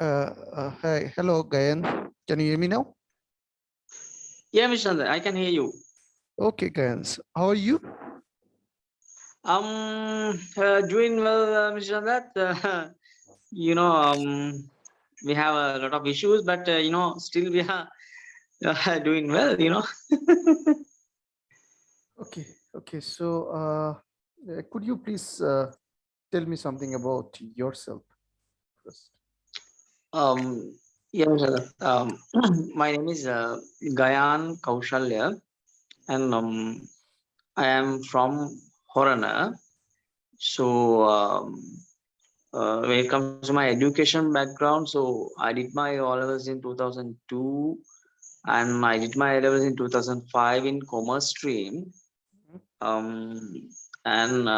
Hi, hello, Gayan. Can you hear me now? Yeah, Mr. Chandra, I can hear you. Okay, Gayan. How are you? Doing well, Mr. Chandra. You know, we have a lot of issues, but still we are doing well. Okay, okay. So, could you please tell me something about yourself first? Um, yeah, Mr. Chandra. My name is Gayan Kaushalya, and I am from Horana. So, when it comes to my education background, so I did my O levels in 2002 and I did my A levels in 2005 in commerce stream. Um, and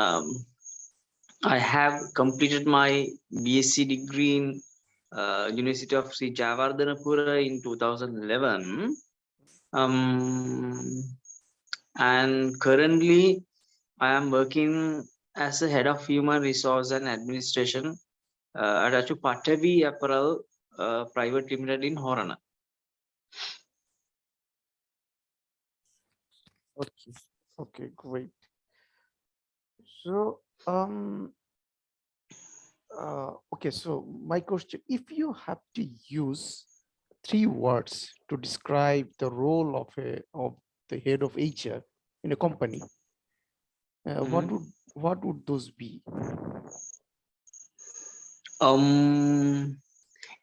I have completed my BSc degree in University of Sri Jayawardhanapura in 2011. Um, and currently, I am working as a head of human resource and administration at Achu Patavi Apparel Private Limited in Horana. Okay, okay, great. So, okay. So, my question: if you have to use three words to describe the role of the head of HR in a company, Mhm. what would those be? Um,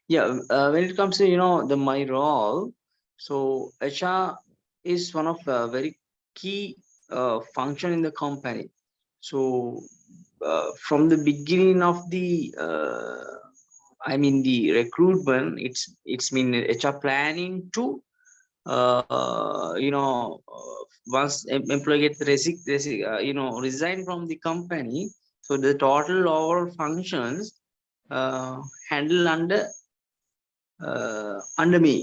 Yeah, when it comes to the my role, so HR is one of the very key function in the company. So from the beginning of the I mean the recruitment, it's mean HR planning to once employee gets resign from the company, so the total overall functions handle under me.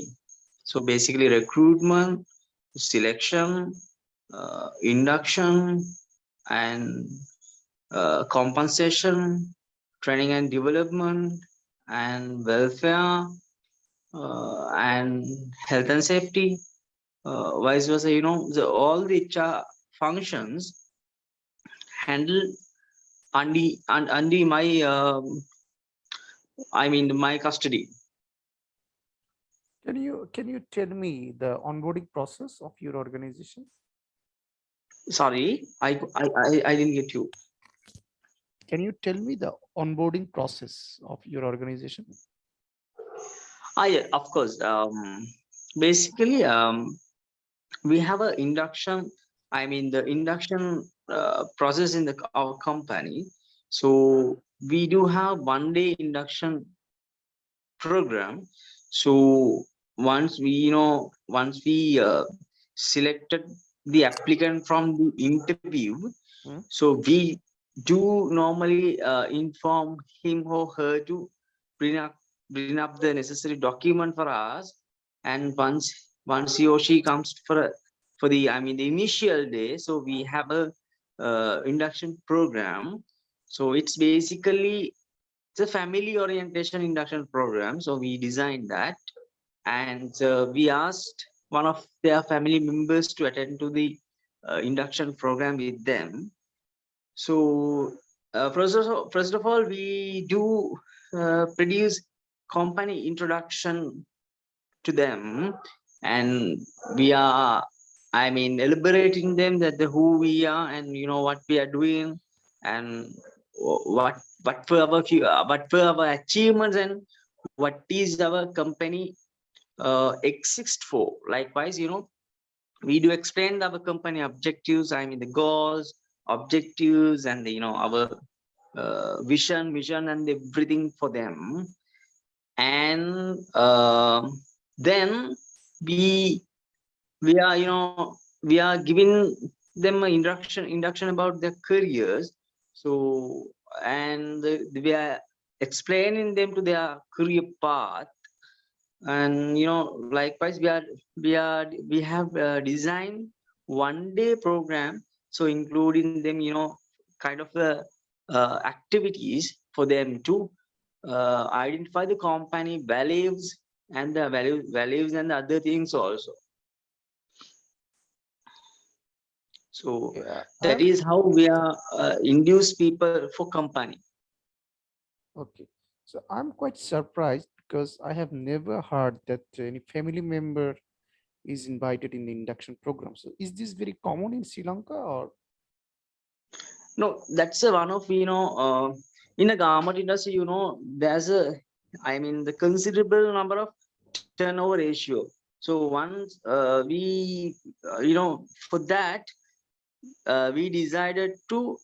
So basically, recruitment, selection, induction, and compensation, training and development, and welfare, and health and safety, vice versa. All the HR functions handle under my, I mean, my custody. Can you tell me the onboarding process of your organization? Sorry, I didn't get you. Can you tell me the onboarding process of your organization? Yeah, of course. Basically, we have a induction. I mean, the induction process in our company. So we do have 1 day induction program. So once we selected the applicant from the interview, Hmm? so we do normally inform him or her to bring up bring up the necessary document for us. And once he or she comes for the, I mean, the initial day, so we have a induction program. So it's basically it's a family orientation induction program. So we designed that, and we asked one of their family members to attend to the induction program with them. So first of all, we do produce company introduction to them, and we are, I mean, elaborating them that who we are and what we are doing, and what were our achievements, and what is our company exist for. Likewise, we do explain our company objectives, I mean the goals, objectives, and our vision and everything for them. And then we we are we are giving them an induction about their careers. So, and we are explaining them to their career path. And likewise, we have designed 1 day program, so including them, kind of activities for them to identify the company values and the values and the other things also. So Yeah, that is how we are induce people for company. okay. So I'm quite surprised because I have never heard that any family member is invited in the induction program. So is this very common in Sri Lanka or? No, that's a one of in the garment industry, there's a, I mean, the considerable number of turnover ratio. So once for that we decided to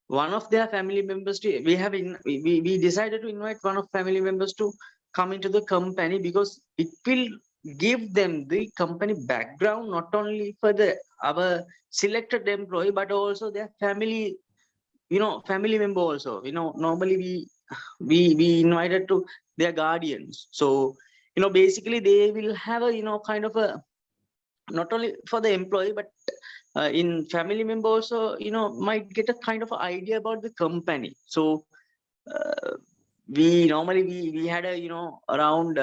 one of their family members to we decided to invite one of family members to come into the company, because it will give them the company background, not only for the our selected employee but also their family, family member also. Normally we invited to their guardians. So basically they will have a kind of a, not only for the employee but in family member also, might get a kind of idea about the company. So uh, we normally we had a around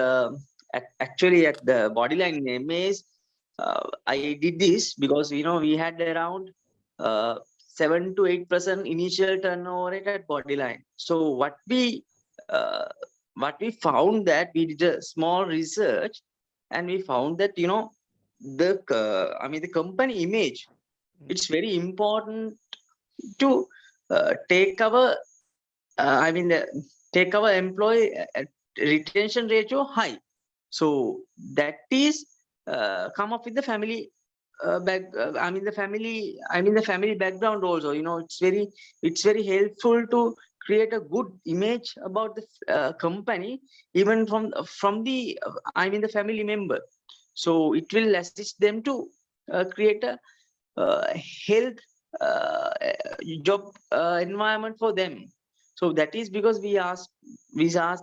actually at the Bodyline in MAs, I did this because we had around 7 to 8% initial turnover rate at Bodyline. So uh, what we found, that we did a small research and we found that the company image, it's very important to take our I mean the, take our employee retention ratio high. So that is come up with the family the family background also. It's very helpful to create a good image about the company, even from the the family member. So it will assist them to create a uh, health uh, job environment for them. So that is because we asked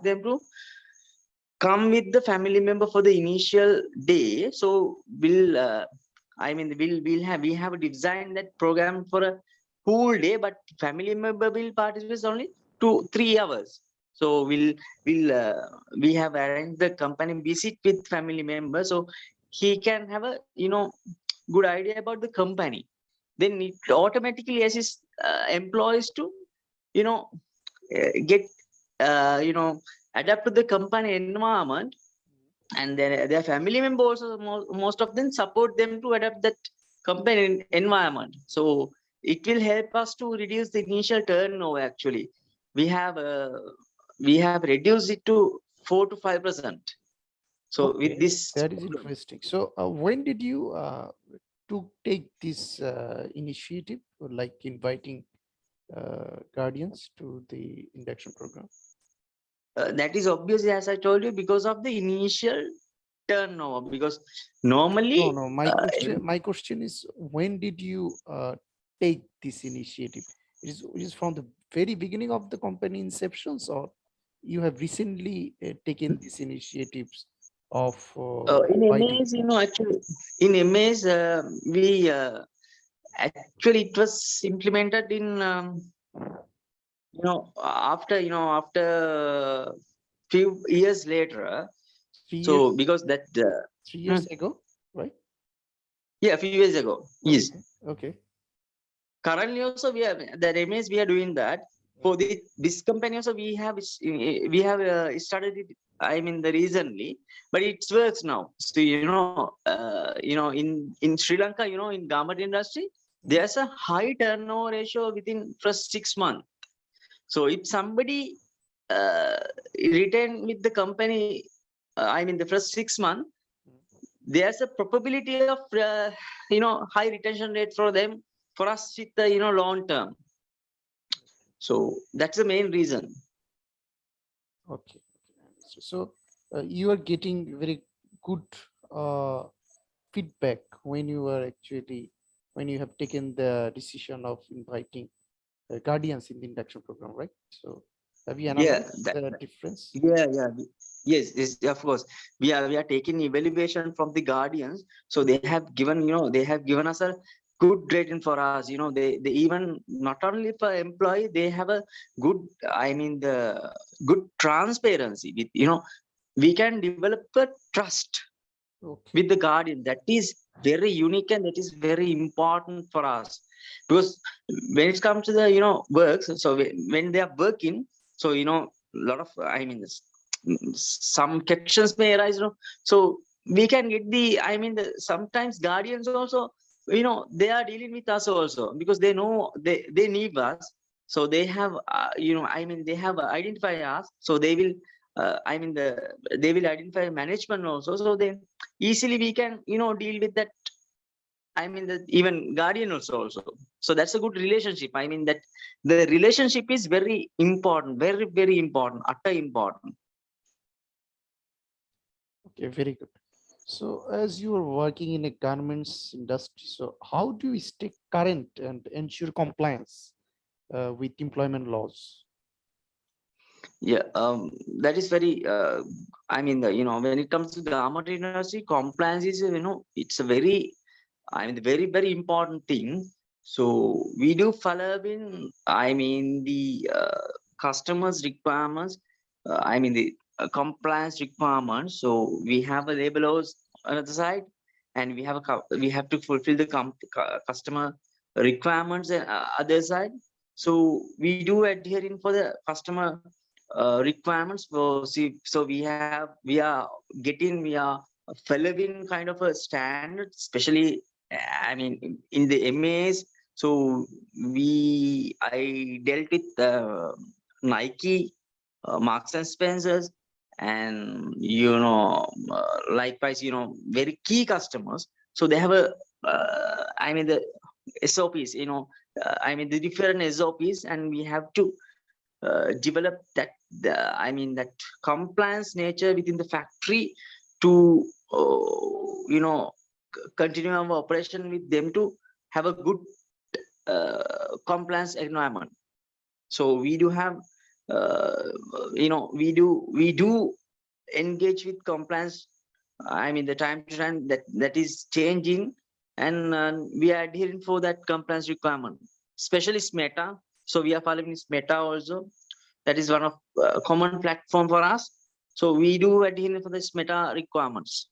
them to come with the family member for the initial day. So we have designed that program for a whole day, but family member will participate only 2-3 hours. So we have arranged the company visit with family member, so he can have a good idea about the company. Then it automatically assists employees to you know get adapt to the company environment, and their family members also, most of them support them to adapt that company environment. So it will help us to reduce the initial turnover. Actually, we have uh, we have reduced it to 4 to 5%. So with Okay, this that is interesting. So when did you to take this initiative, like inviting guardians to the induction program? that is obviously, as I told you, because of the initial turnover. Because normally No, my question is, when did you take this initiative? It is from the very beginning of the company inceptions, or you have recently taken these initiatives of in inviting? MAs, actually, in MAs, we actually it was implemented in after few years later. three So years because that three hmm, years ago, right? yeah, a few years ago. Yes. Okay, okay. Currently also we have the MAs, we are doing that for this company also. We have started it, the recently, but it works now. So in Sri Lanka, in garment industry, Mhm. there's a high turnover ratio within first 6 months. So if somebody uh, retain with the company, the first 6 months, there's a probability of high retention rate for them, for us with the long term. So that's the main reason. Okay, okay, understood. So you are getting very good uh, feedback when you are actually when you have taken the decision of inviting guardians in the induction program, right? So have you Yeah, analyzed the difference? yeah. Yes, yes, of course. We are taking evaluation from the guardians. So they have given us a good rating for us. They even not only for employee, they have a good, I mean, the good transparency with, we can develop a trust Okay. with the guardian. That is very unique and that is very important for us, because when it comes to the works, so when they are working, so a lot of, I mean, some questions may arise, so we can get the, I mean, sometimes guardians also, they are dealing with us also, because they know they need us. So they have, I mean, they have identified us, so they will, I mean, they will identify management also, so then easily we can deal with that, I mean, the even guardian also. So that's a good relationship. I mean, that the relationship is very important, very important, utter important. Okay, very good. So as you are working in a garments industry, so how do you stay current and ensure compliance with employment laws? Yeah, that is very, I mean, when it comes to the garment industry, compliance is, it's a very, I mean, very important thing. So we do follow in, I mean, the customers' requirements, I mean, the compliance requirements. So we have a labels on the other side, and we have we have to fulfill the customer requirements on other side. So we do adhering for the customer requirements. So we are following kind of a standard, especially, I mean, in the MAs. So I dealt with Nike, Marks and Spencers, and likewise, very key customers. So they have a, I mean, the SOPs, I mean, the different SOPs, and we have to develop that, I mean, that compliance nature within the factory to, continue our operation with them to have a good compliance environment. So we do have, uh, we do engage with compliance, I mean, the time to time, that is changing, and we are adhering for that compliance requirement, especially SMETA. So we are following SMETA also. That is one of common platform for us. So we do adhere for this meta requirements.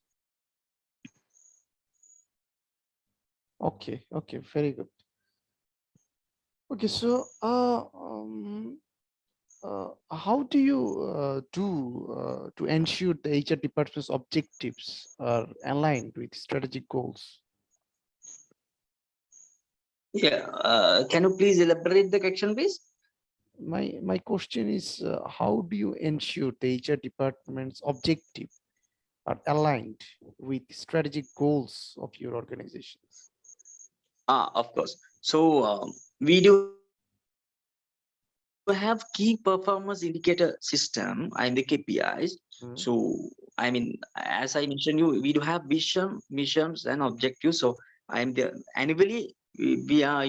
Okay, okay, very good. Okay, so how do you do to ensure the HR department's objectives are aligned with strategic goals? Yeah, can you please elaborate the question, please? My question is, how do you ensure the HR department's objective are aligned with strategic goals of your organizations? Of course. So we do have key performance indicator system, I mean, the KPIs. So I mean, as I mentioned you, we do have missions and objectives. So I'm the annually we are,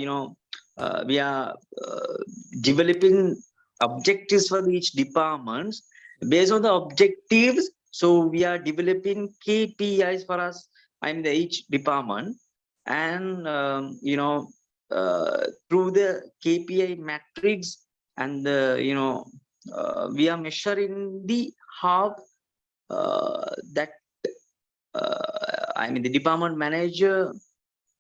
we are developing objectives for each departments. Based on the objectives, so we are developing KPIs for us, I mean, the each department. And through the KPI metrics, and we are measuring the how that I mean, the department manager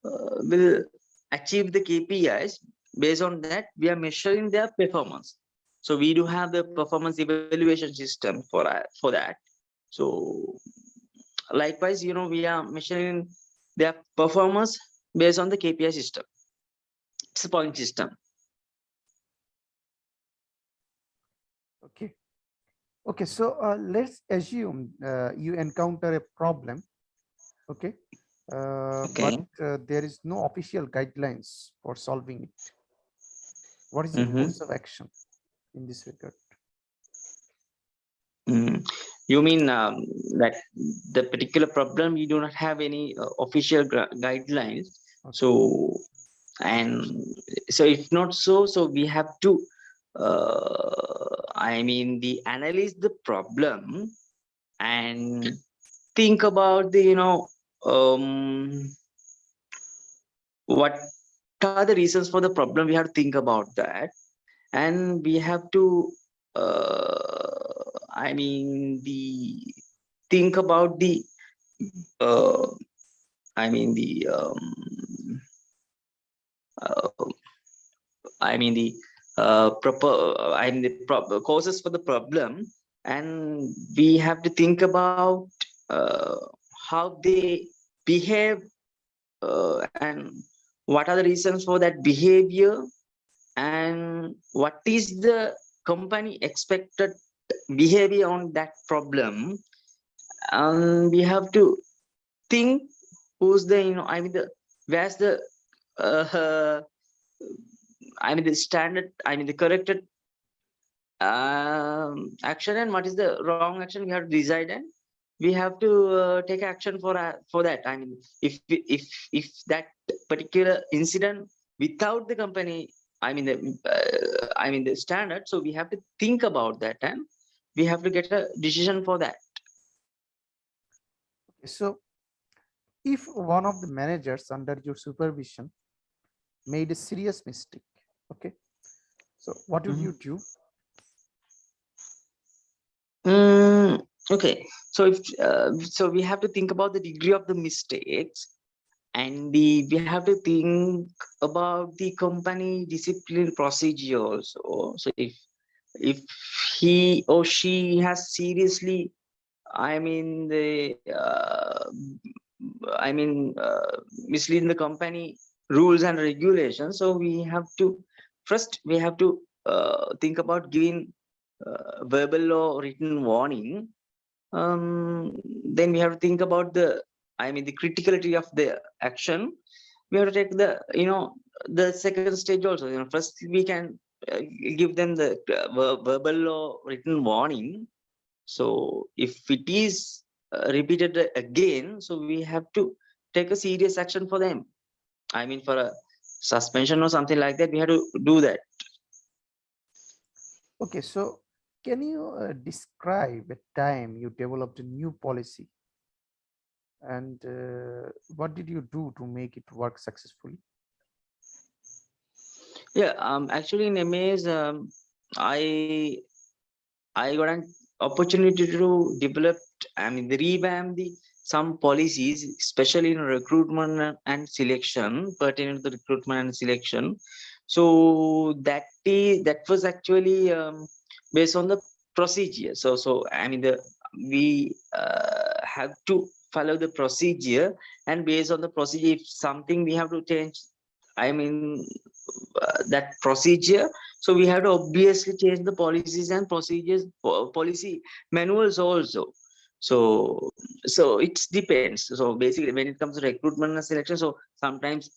will achieve the KPIs. Based on that, we are measuring their performance. So we do have the performance evaluation system for that. So likewise, we are measuring their performance based on the KPI system. It's a point system. Okay. Okay, so let's assume you encounter a problem, okay, but there is no official guidelines for solving it. What is your course of action in this regard? You mean that the particular problem you do not have any official guidelines? Okay. So, and so if not so, so we have to, I mean, the analyze the problem and think about the um what are the reasons for the problem. We have to think about that, and we have to I mean the think about the uh, I mean the uh, I mean the proper I mean the causes for the problem, and we have to think about uh, how they behave, and what are the reasons for that behavior, and what is the company expected behavior on that problem. And we have to think who's the I mean the where's the uh, I mean the standard, I mean the corrected action, and what is the wrong action. We have to decide, and we have to take action for that. I mean, if that particular incident without the company, I mean the standard, so we have to think about that, and we have to get a decision for that. So if one of the managers under your supervision made a serious mistake, okay, so what would you do? Okay, so if so we have to think about the degree of the mistakes, and we have to think about the company discipline procedure also. So if he or she has seriously, I mean the misleading the company rules and regulations, so we have to first we have to think about giving verbal or written warning. Then we have to think about the the criticality of the action. We have to take the the second stage also. First we can give them the verbal or written warning. So if it is repeated again, so we have to take a serious action for them. I mean, for a suspension or something like that, we have to do that. Okay, so can you describe a time you developed a new policy, and what did you do to make it work successfully? Yeah, actually in MAs, I got an opportunity to develop, the revamp the some policies, especially in recruitment and selection, pertaining to the recruitment and selection. So that was actually based on the procedure. So we have to follow the procedure, and based on the procedure, if something we have to change, I mean that procedure, so we have to obviously change the policies and procedures, policy manuals also. So it depends. So basically when it comes to recruitment and selection, so sometimes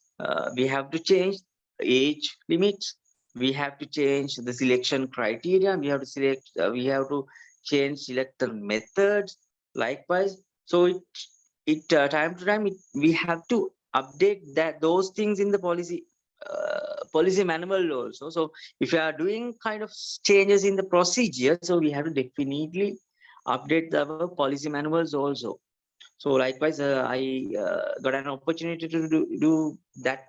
we have to change age limits, we have to change the selection criteria, we have to change select the methods likewise. So time to time we have to update that those things in the policy manual also. So if you are doing kind of changes in the procedure, so we have to definitely update our policy manuals also. So likewise, I got an opportunity to do that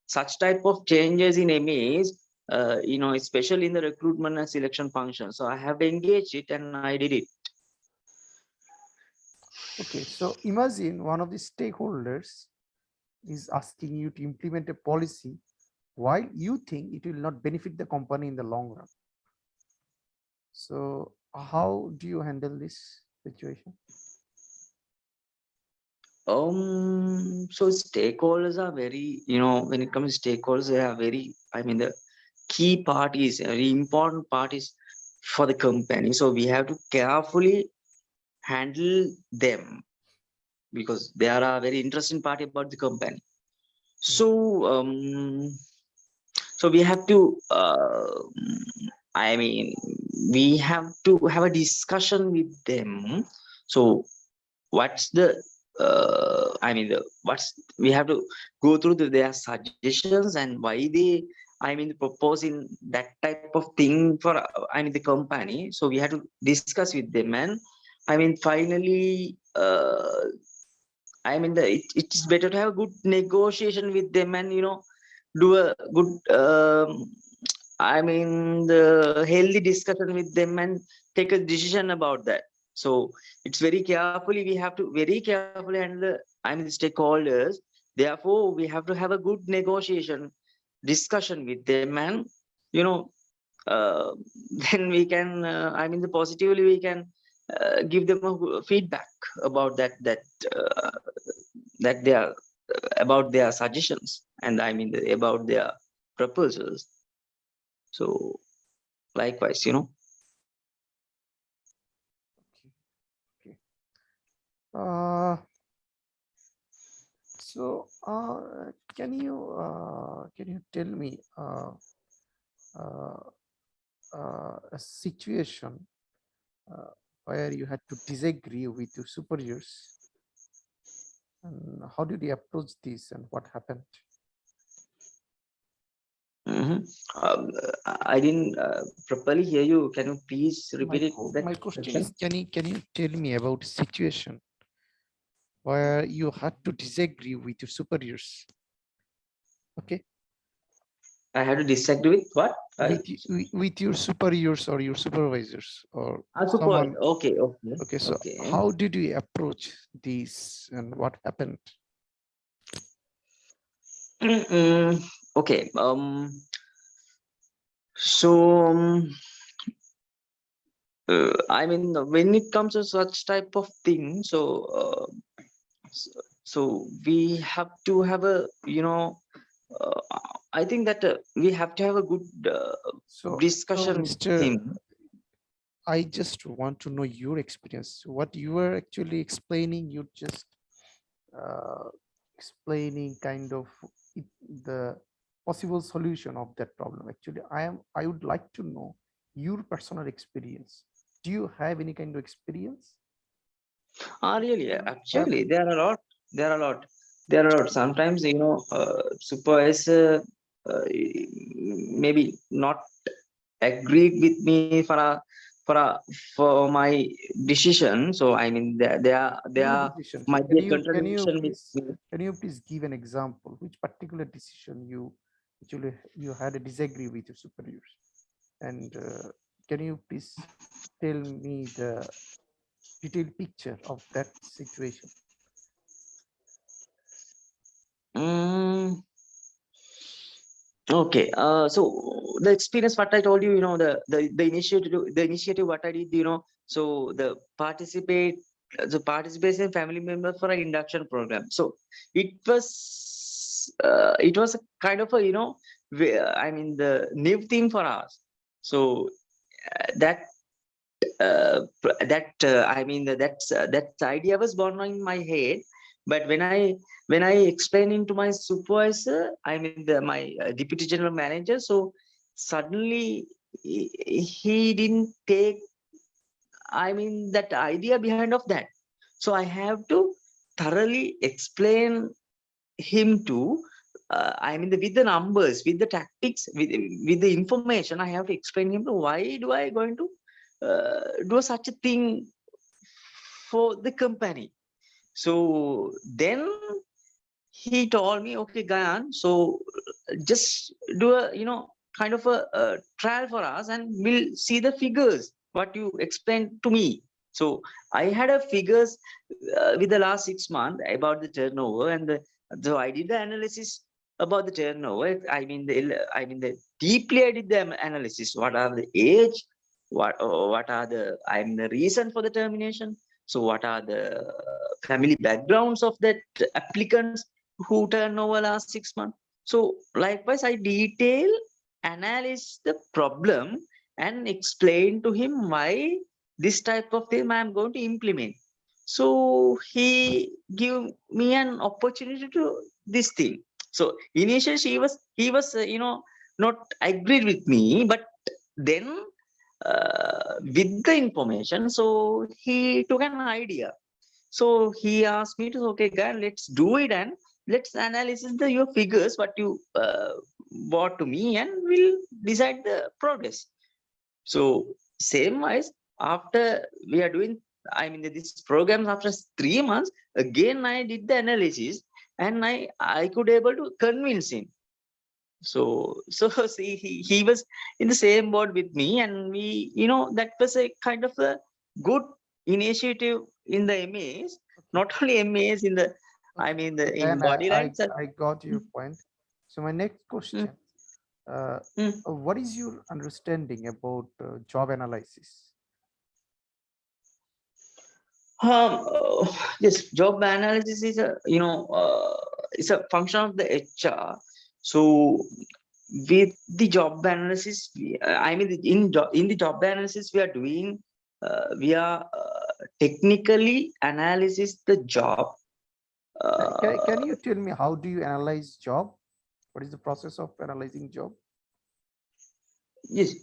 such type of changes in MAs, especially in the recruitment and selection function. So I have engaged it and I did it. Okay, so imagine one of the stakeholders is asking you to implement a policy while you think it will not benefit the company in the long run. So how do you handle this situation? So stakeholders are very, when it comes to stakeholders, they are very, the key part is a very important part is for the company. So we have to carefully handle them, because they are a very interesting part about the company. So we have to we have to have a discussion with them. So what's the what's we have to go through their suggestions, and why they proposing that type of thing for the company. So we have to discuss with them, and finally I mean, it is better to have a good negotiation with them, and do a good, I mean, the healthy discussion with them and take a decision about that. So it's very carefully, we have to very carefully handle the, I mean, the stakeholders. Therefore, we have to have a good negotiation discussion with them, and you know uh, then we can, I mean, the positively we can give them a feedback about uh, that they are about their suggestions, and I mean about their proposals. So likewise, Okay. Okay. Uh, so can you tell me uh, a situation uh, where you had to disagree with your superiors, and how did you approach this and what happened? Mhm. I didn't properly hear you. Can you please repeat it? That My question question. is, can you tell me about a situation where you had to disagree with your superiors? Okay, I had to disagree with what? with your superiors or your supervisors or Super. someone. Okay, okay, Okay, so okay. how did you approach this and what happened? Okay. So I mean, when it comes to such type of thing, so, so we have to have a, uh, I think that we have to have a good So discussion with Mr. him. I just want to know your experience. What you were actually explaining, you just uh, explaining kind of the possible solution of that problem. Actually, I would like to know your personal experience. Do you have any kind of experience? Ah, really? Have Actually, there are a lot. There are a lot. There are a lot. Sometimes, supervisor maybe not agreed with me for a for my decision. So I mean, there your decision. So might be a contradiction with me. can you please give an example which particular decision you actually you had a disagree with your superiors, and can you please tell me the detailed picture of that situation? Mm, okay. So the experience, what I told you, the initiative, what I did, so the participation family member for an induction program. So it was a kind of a, I mean, the new thing for us. So that I mean, that idea was born in my head. But when I explained it to my supervisor, I mean, my deputy general manager, so suddenly he didn't take, I mean, that idea behind of that. So I have to thoroughly explain him to, I mean, with the numbers, with the tactics, with the information, I have to explain him to why do I going to do such a thing for the company. So then he told me, okay, Gayan, so just do a, kind of a trial for us, and we'll see the figures what you explained to me. So I had a figures with the last 6 months about the turnover, and so I did the analysis about the turnover. I mean the deeply I did the analysis. What are the age? What are the, I mean, the reason for the termination? So what are the family backgrounds of that applicants who turn over last 6 months? So likewise, I detail analyze the problem and explain to him why this type of thing I am going to implement. So he give me an opportunity to this thing. So initially he was not agreed with me, but then with the information, so he took an idea. So he asked me to, okay, guy, let's do it, and let's analyze your figures, what you brought to me, and we'll decide the progress. So same wise, after we are doing I mean, these programs after 3 months, again, I did the analysis and I could able to convince him. So see, he was in the same boat with me, and we, that was a kind of a good initiative in the MAs, not only MAs in the, I Okay. mean, Then in body rights. I got your point. So my next question, mm. what is your understanding about job analysis? Yes, job analysis is a, it's a function of the HR. So with the job analysis, I mean, in the job analysis we are doing, we are technically analysis the job. Can you tell me how do you analyze job? What is the process of analyzing job? Yes,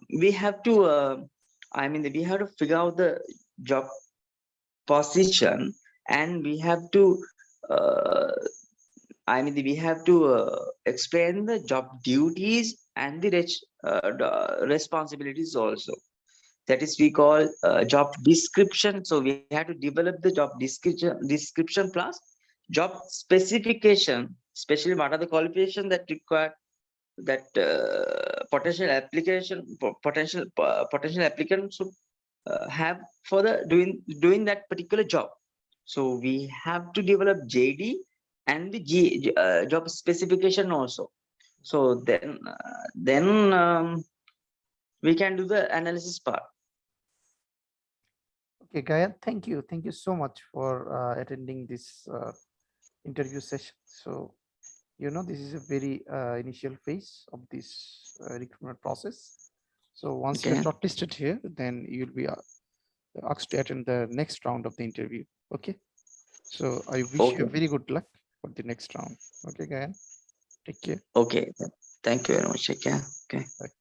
we have to, I mean, we have to figure out the job position, and we have to, uh, I mean, we have to explain the job duties and the responsibilities also. That is, we call job description. So we have to develop the job description plus job specification, especially what are the qualifications that require, that potential applicant should have for the doing that particular job. So we have to develop JD and the job specification also. So then we can do the analysis part. Okay, Gayan, thank you. Thank you so much for attending this interview session. So, this is a very initial phase of this recruitment process. So once you are Okay. shortlisted here, then you'll be asked to attend the next round of the interview. Okay. So I wish you Okay. very good luck for the next round. Okay, Gayan. Take care. Okay. Thank you very much. Okay. Okay. Bye.